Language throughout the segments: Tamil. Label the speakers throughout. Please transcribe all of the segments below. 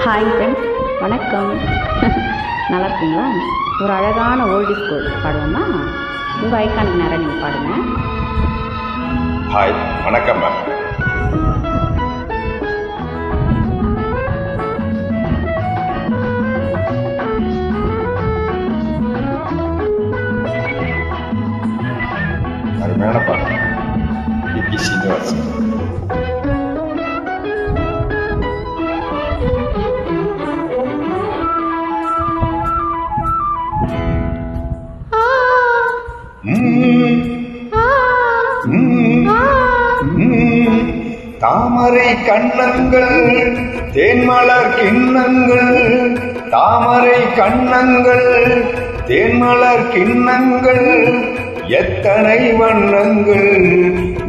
Speaker 1: ஹாய் ஃப்ரெண்ட்ஸ், வணக்கம். நல்லா இருக்கீங்களா? ஒரு அழகான ஓல்டு ஸ்கூல் பாடுவோமா? உங்கள் ஐக்கானுக்கு நேரம் நீங்கள் பாடுங்க.
Speaker 2: ஹாய், வணக்கம் மேம். அருமையான பாட்டு. பி சீனிவாசன். தாமரை கண்ணங்கள் தேன்மலர் கிண்ணங்கள், தாமரை கண்ணங்கள் தேன்மலர் கிண்ணங்கள், எத்தனை வண்ணங்கள்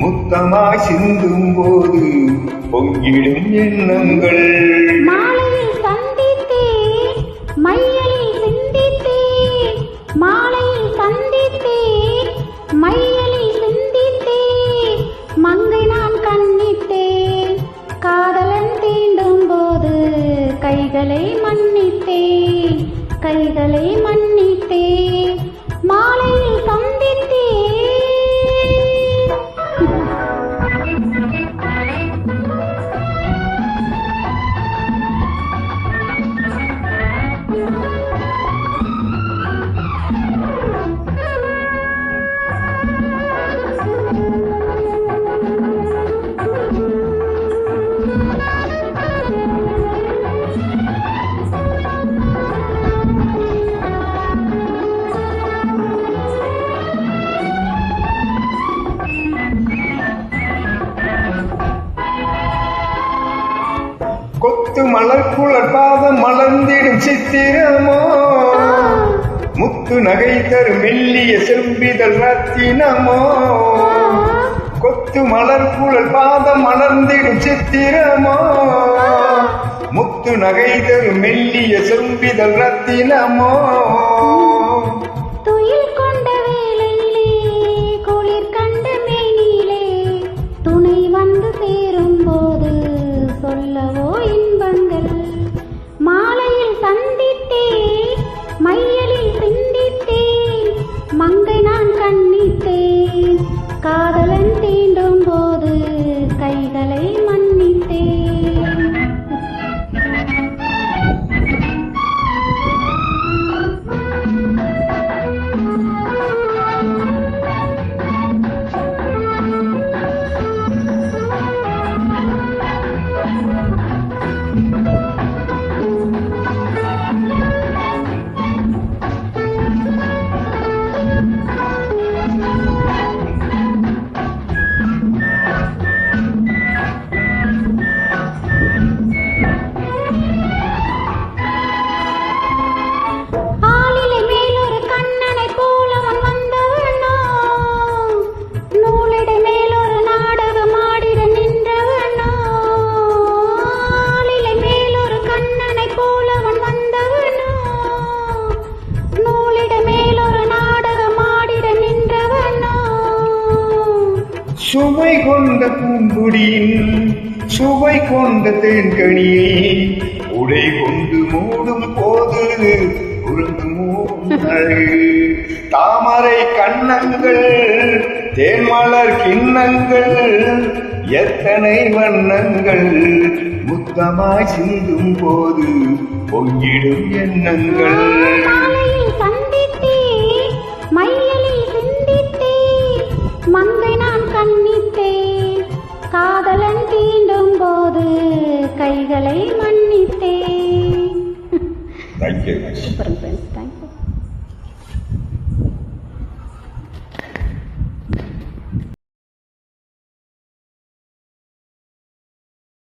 Speaker 2: முத்தமாய் சிந்தும் போது பொங்கிடும் எண்ணங்கள்.
Speaker 3: மாலையில் சந்தித்தேன், மையலில் சிந்தித்தேன், மாலையில் சந்தித்தேன், மையலில் சிந்தித்தேன், மங்கை நான் கண்ணித்தேன், காதலன் தீண்டும் போது கைகளை மன்னித்தேன், கைகளை மன்னித்தேன், மாலையில் சந்தித்தேன்.
Speaker 2: கொத்து மலர் குளர் பாதம் மலர்ந்திடும் சித்திரமோ, முத்து நகை தரும் மெல்லிய செம்பிதழ் ரத்தினமோ. கொத்து மலர் குளர் பாதம் மலர்ந்திடும் சித்திரமோ, முத்து நகை தரும் மெல்லிய செம்பிதழ் ரத்தினமோ.
Speaker 3: துயில் கொண்ட வேளையிலே, குளிர் கண்ட மேனிலே, துணை வந்து சேரும் போது சொல்லவோ இன்பங்கள். மாலையில் சந்தித்தேன், மையலில் சிந்தித்தேன், மங்கை நான் கண்ணித்தேன், காதலன் தீண்டும் போது கைகளை மன்னித்தேன்.
Speaker 2: சுவை கொண்ட பூங்குடியின் சுவை கொண்ட தேன்கனியை உடை கொண்டு மூடும் போது உருங்குமோ அழகு. தாமரை கண்ணங்கள் தேன்மலர் கிண்ணங்கள், எத்தனை வண்ணங்கள் முத்தமாய் சிந்தும் போது பொங்கிடும் எண்ணங்கள்.
Speaker 3: மாலையில் சந்தித்தேன், மையலில் சிந்தித்தேன், மங்கை நான் கண்ணித்தேன், காதலன் தீண்டும் போது கைகளை மன்னித்தேன்.
Speaker 2: தேங்க்யூ.
Speaker 1: சூப்பருங்க.